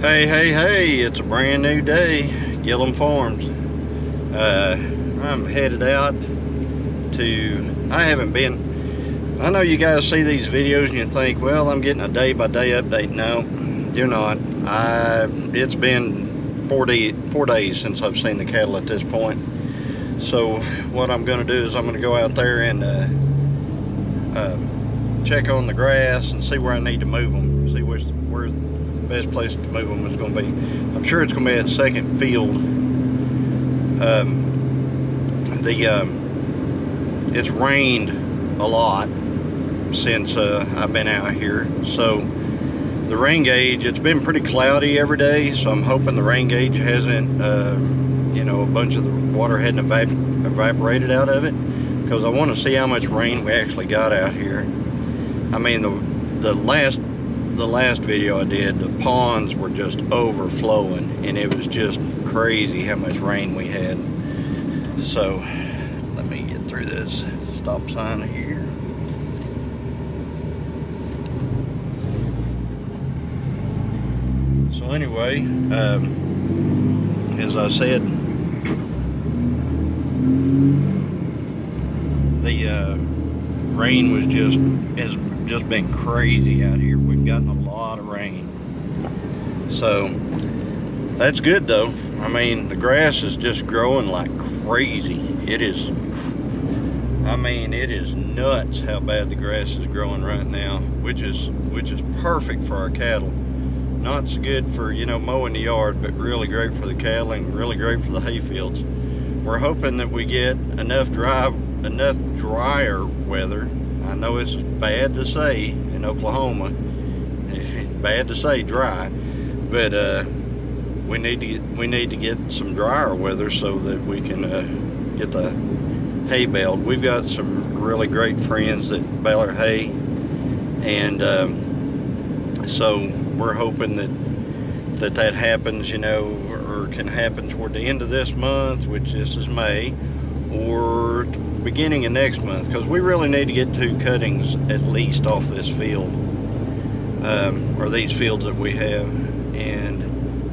Hey, hey, hey, it's a brand new day, Gillum Farms. I'm headed out to, I know you guys see these videos and you think, well, I'm getting a day-by-day update. No, you're not. It's been 4 days since I've seen the cattle at this point. So what I'm gonna do is I'm gonna go out there and check on the grass and see where I need to move them, see where's the best place to move them is going to be. I'm sure it's going to be at second field. It's rained a lot since I've been out here, so the rain gauge, it's been pretty cloudy every day, so I'm hoping the rain gauge hasn't you know, a bunch of the water hadn't evaporated out of it, because I want to see how much rain we actually got out here. I mean, the last video I did, the ponds were just overflowing, and it was just crazy how much rain we had. So let me get through this stop sign here. So anyway, as I said, the rain has just been crazy out here. We've gotten a lot of rain, so that's good though. I mean, the grass is just growing like crazy. It is, I mean, it is nuts how bad the grass is growing right now, which is perfect for our cattle. Not so good for, you know, mowing the yard, but really great for the cattle and really great for the hay fields. We're hoping that we get enough drier weather. I know it's bad to say in Oklahoma, it's bad to say dry, but we need to get some drier weather so that we can get the hay baled. We've got some really great friends that bale our hay, and so we're hoping that happens, you know, or can happen toward the end of this month, which this is May, or beginning of next month, because we really need to get 2 cuttings at least off this field, or these fields that we have. And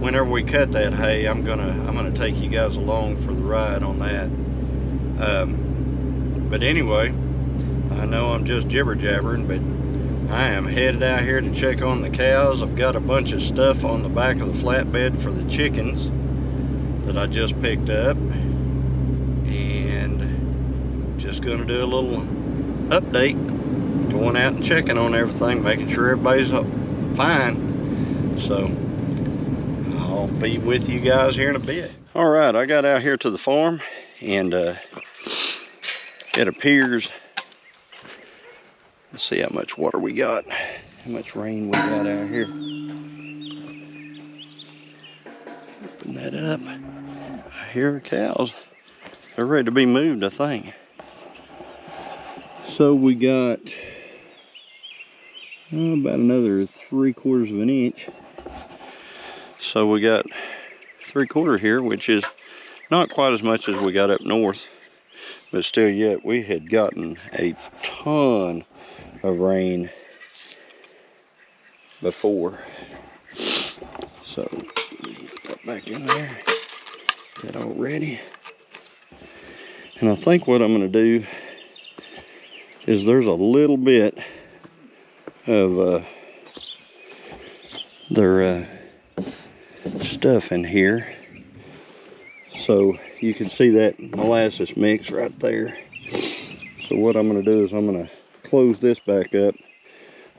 whenever we cut that hay, I'm gonna take you guys along for the ride on that. But anyway, I know I'm just jibber jabbering, but I am headed out here to check on the cows. I've got a bunch of stuff on the back of the flatbed for the chickens that I just picked up, and just gonna do a little update, going out and checking on everything, making sure everybody's fine. So I'll be with you guys here in a bit. All right, I got out here to the farm, and it appears, let's see how much water we got, how much rain we got out here. Open that up. I hear cows. They're ready to be moved, I think. So we got about another 3/4 of an inch. So we got 3/4 here, which is not quite as much as we got up north, but still yet we had gotten a ton of rain before. So get that back in there, get that all ready. And I think what I'm going to do is there's a little bit of their stuff in here, so you can see that molasses mix right there. So what I'm going to do is I'm going to close this back up.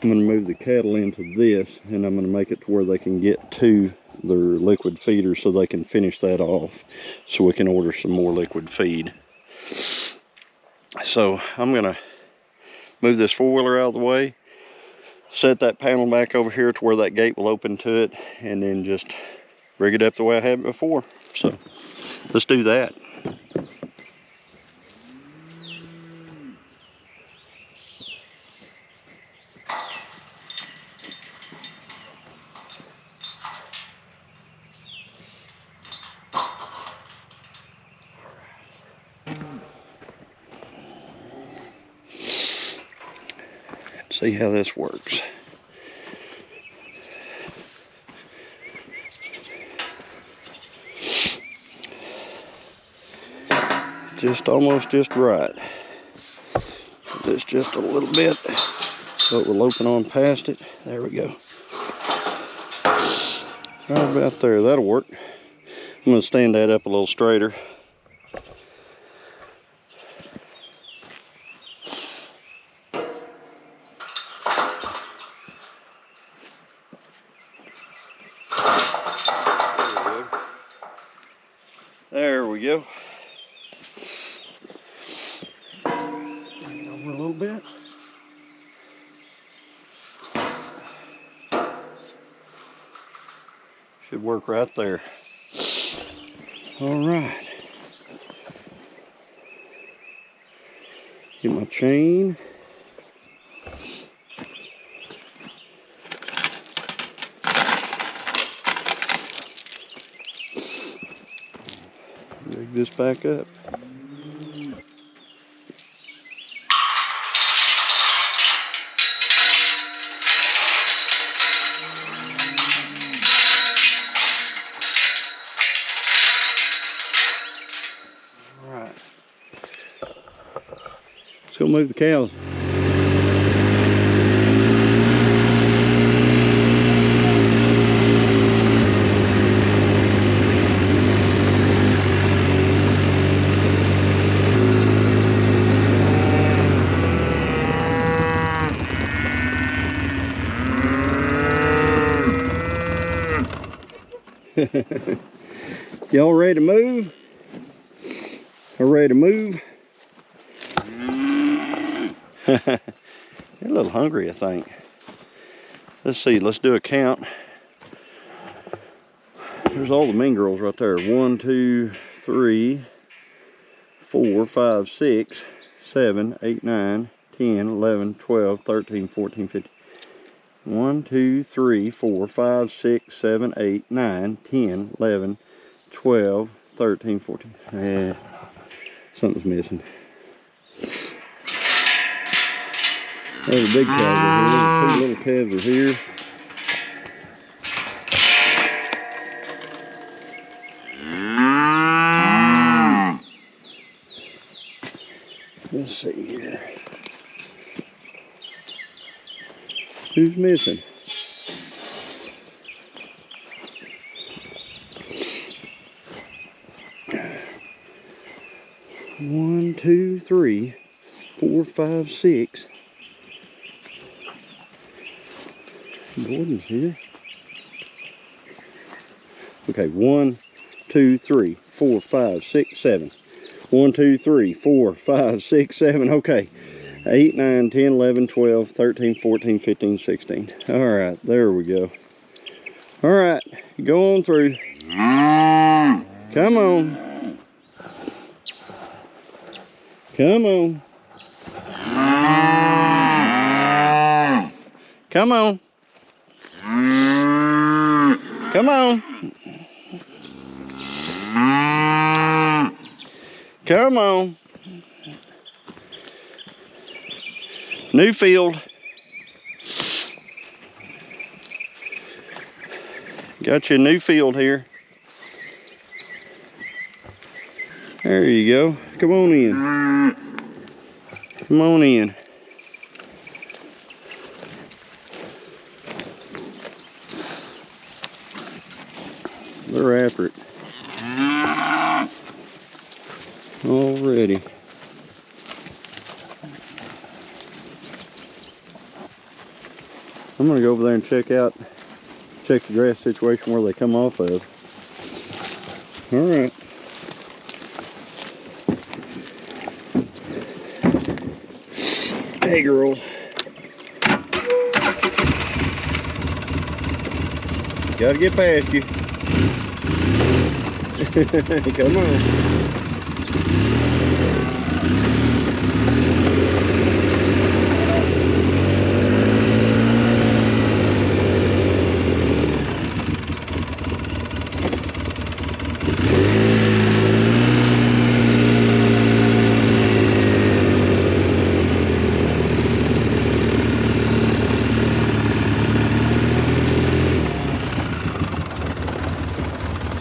I'm going to move the cattle into this, and I'm going to make it to where they can get to their liquid feeder so they can finish that off, so we can order some more liquid feed. So I'm going to move this 4-wheeler out of the way, set that panel back over here to where that gate will open to it, and then just rig it up the way I had it before. So let's do that. See how this works. just almost just right. This just a little bit, so it will open on past it. There we go. Right about there, that'll work. I'm gonna stand that up a little straighter. There we go. Over a little bit. Should work right there. All right. Get my chain. Rig this back up. Let's go move the cows. Y'all ready to move? Are ready to move? They're a little hungry, I think. Let's see, let's do a count. There's all the mean girls right there. 1, 2, 3, 4, 5, 6, 7, 8, 9, 10, 11, 12, 13, 14, 15. 1, 2, 3, 4, 5, 6, 7, 8, 9, 10, 11, 12, 13, 14. Something's missing. There's a big calves over here. Two little calves are here. Let's see here. Who's missing? One, two, 3, 4, 5, 6. Gordon's here. Okay, 1, 2, 3, 4, 5, 6, 7. 1, 2, 3, 4, 5, 6, 7. Okay. 8, 9, 10, 11, 12, 13, 14, 15, 16. All right, there we go. All right, go on through. Come on. Come on. Come on. Come on. Come on. New field. Got you a new field here. There you go. Come on in. Come on in. They're after it. Already. I'm gonna go over there and check the grass situation where they come off of. All right. Hey girls. Gotta get past you. Come on.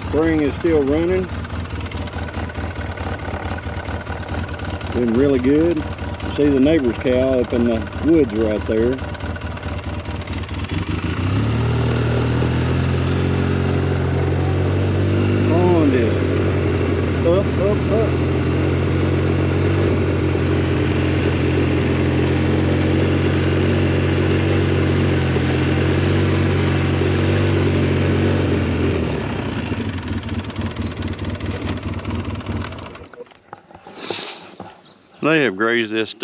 Spring is still running. Been really good. You see the neighbor's cow up in the woods right there. Pond is up, up, up. They have grazed this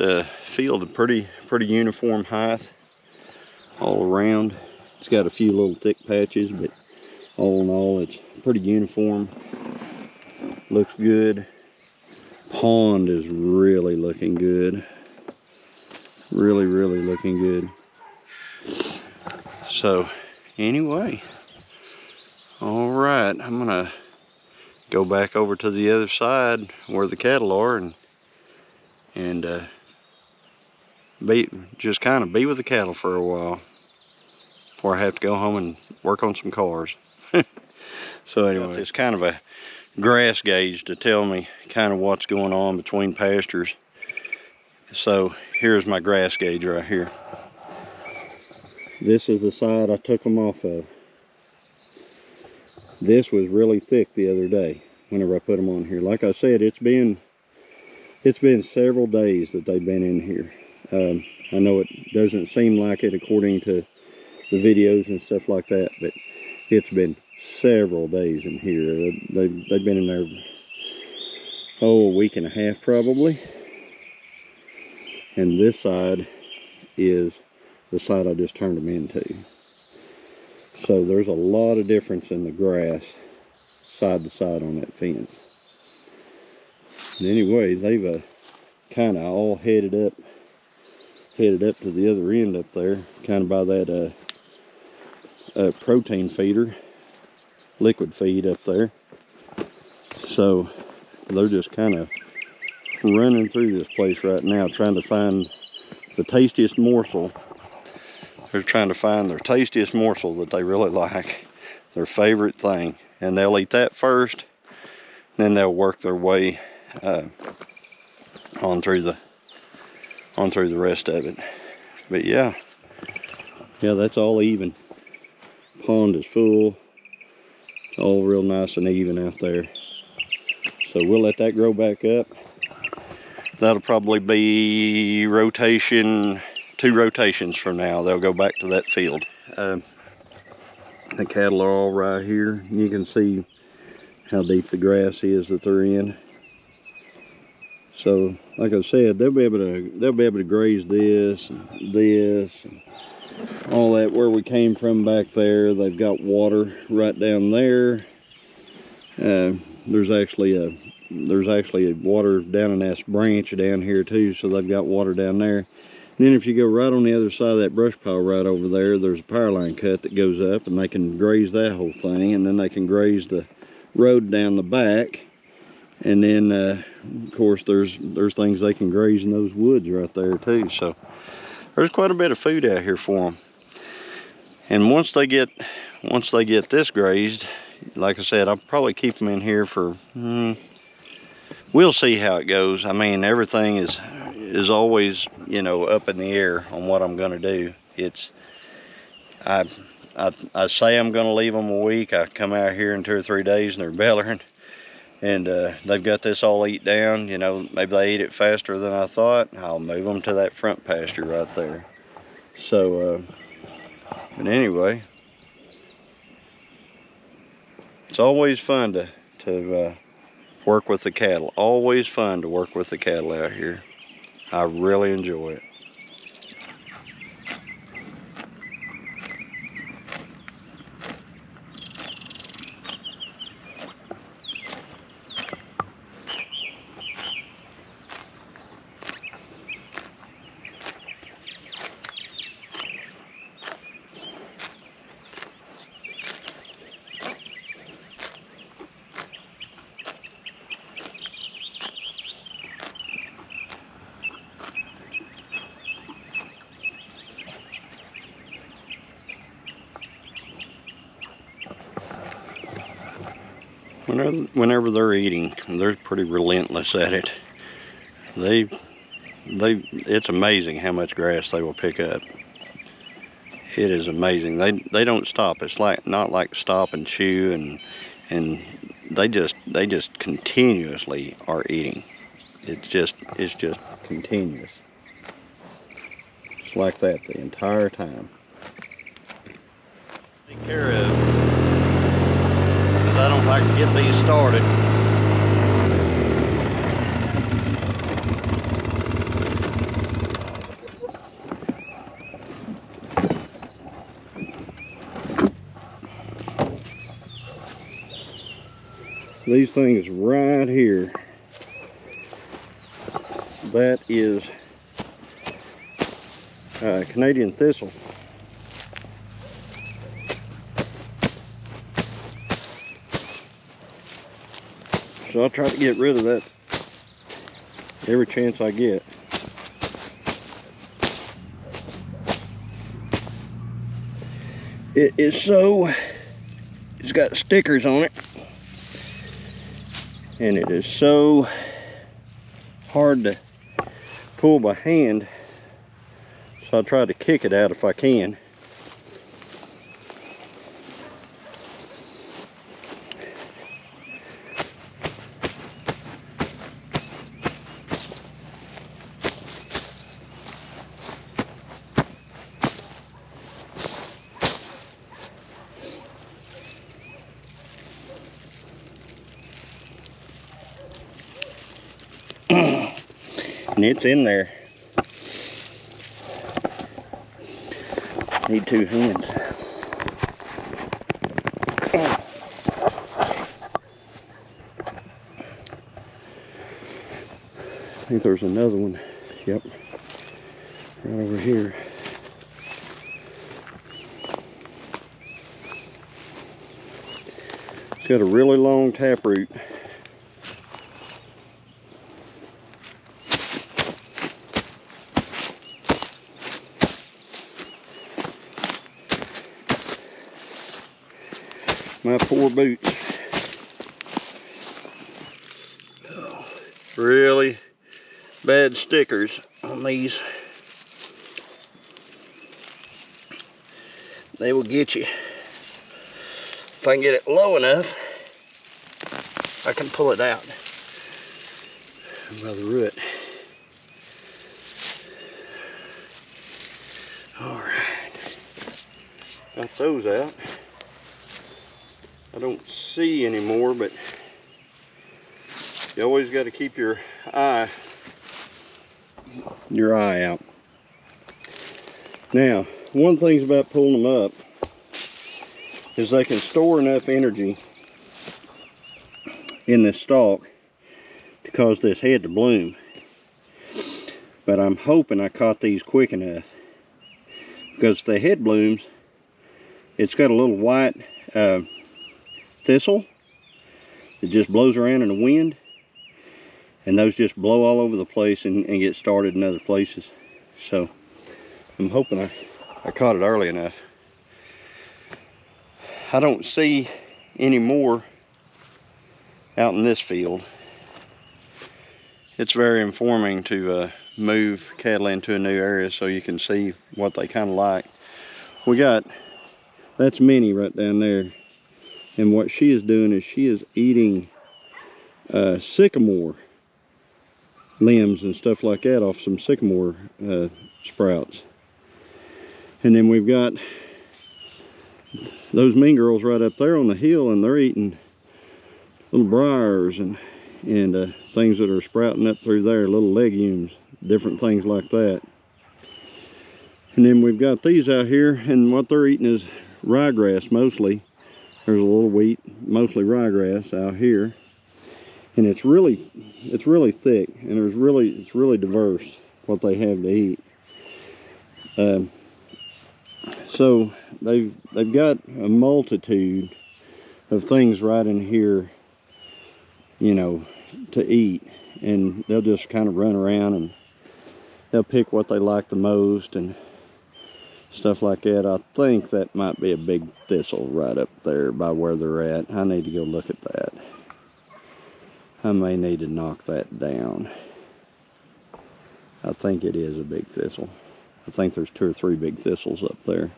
field a pretty uniform height all around. It's got a few little thick patches, but all in all, it's pretty uniform. Looks good. Pond is really looking good. Really looking good. So, anyway, all right, I'm gonna go back over to the other side where the cattle are and just kind of be with the cattle for a while before I have to go home and work on some cars. So anyway, it's kind of a grass gauge to tell me kind of what's going on between pastures. So here's my grass gauge right here. This is the side I took them off of. This was really thick the other day whenever I put them on here. Like I said, it's been several days that they've been in here. I know it doesn't seem like it according to the videos and stuff like that, but it's been several days in here. They've been in there, a week and a half probably. And this side is the side I just turned them into. So there's a lot of difference in the grass side to side on that fence. And anyway, they've kind of all headed up to the other end up there, kind of by that protein feeder, liquid feed up there. So they're just kind of running through this place right now, trying to find the tastiest morsel. They're trying to find their tastiest morsel that they really like, their favorite thing, and they'll eat that first, then they'll work their way on through the rest of it. But yeah, that's all even. Pond is full. It's all real nice and even out there. So we'll let that grow back up. That'll probably be 2 rotations from now. They'll go back to that field. The cattle are all right here. You can see how deep the grass is that they're in. So, like I said, they'll be able to graze this and all that where we came from back there. They've got water right down there. There's actually a water down in that branch down here too, so they've got water down there. And then if you go right on the other side of that brush pile right over there, there's a power line cut that goes up, and they can graze that whole thing, and then they can graze the road down the back. And then of course there's things they can graze in those woods right there too. So there's quite a bit of food out here for them. And once they get this grazed, like I said, I'll probably keep them in here for we'll see how it goes. I mean, everything is always, you know, up in the air on what I'm gonna do. I say I'm gonna leave them a week. I come out here in 2 or 3 days and they're bellering. And they've got this all eat down. You know, maybe they eat it faster than I thought. I'll move them to that front pasture right there. So, but anyway, it's always fun to work with the cattle. Always fun to work with the cattle out here. I really enjoy it. Whenever they're eating, they're pretty relentless at it. it's amazing how much grass they will pick up. It is amazing. They don't stop. It's like not like stop and chew, and they just continuously are eating. It's just continuous. It's like that the entire time. Take care of, because I don't like to get these started. These things right here, that is Canadian thistle. So I'll try to get rid of that every chance I get. It's got stickers on it. And it is so hard to pull by hand, so I'll try to kick it out if I can. And it's in there. Need two hands. I think there's another one. Yep. Right over here. It's got a really long taproot. My poor boots. Really bad stickers on these. They will get you. If I can get it low enough, I can pull it out by the root. All right, got those out. I don't see any more, but you always got to keep your eye out. Now, one thing about pulling them up is they can store enough energy in this stalk to cause this head to bloom. But I'm hoping I caught these quick enough, because if the head blooms, it's got a little white thistle that just blows around in the wind, and those just blow all over the place and get started in other places. So I'm hoping I caught it early enough. I don't see any more out in this field. It's very informing to move cattle into a new area so you can see what they kind of like. That's Minnie right down there. And what she is doing is she is eating sycamore limbs and stuff like that off some sycamore sprouts. And then we've got those mean girls right up there on the hill, and they're eating little briars and things that are sprouting up through there, little legumes, different things like that. And then we've got these out here, and what they're eating is ryegrass mostly. There's a little wheat, mostly ryegrass out here, and it's really thick, and it's really diverse what they have to eat. So they've got a multitude of things right in here, you know, to eat, and they'll just kind of run around and they'll pick what they like the most and stuff like that. I think that might be a big thistle right up there by where they're at. I need to go look at that. I may need to knock that down. I think it is a big thistle. I think there's 2 or 3 big thistles up there.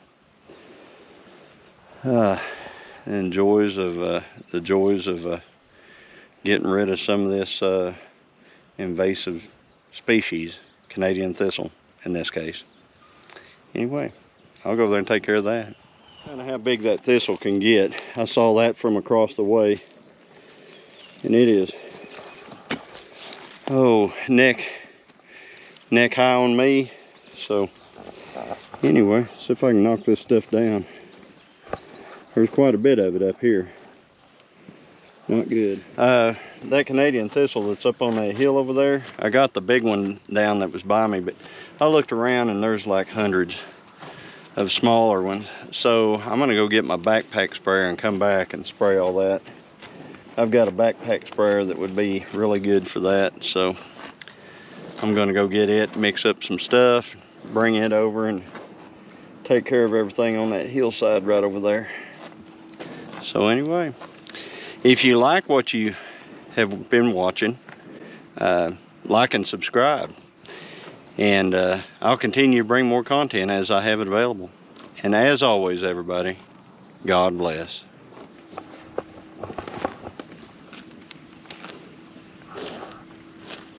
And the joys of getting rid of some of this invasive species, Canadian thistle in this case. Anyway, I'll go over there and take care of that. Kind of how big that thistle can get. I saw that from across the way, and it is, oh, neck high on me. So anyway, see if I can knock this stuff down. There's quite a bit of it up here. Not good. That Canadian thistle that's up on that hill over there, I got the big one down that was by me, but I looked around and there's like hundreds of smaller ones. So I'm gonna go get my backpack sprayer and come back and spray all that. I've got a backpack sprayer that would be really good for that. So I'm gonna go get it, mix up some stuff, bring it over and take care of everything on that hillside right over there. So anyway, if you like what you have been watching, like and subscribe. And I'll continue to bring more content as I have it available. And as always, everybody, God bless.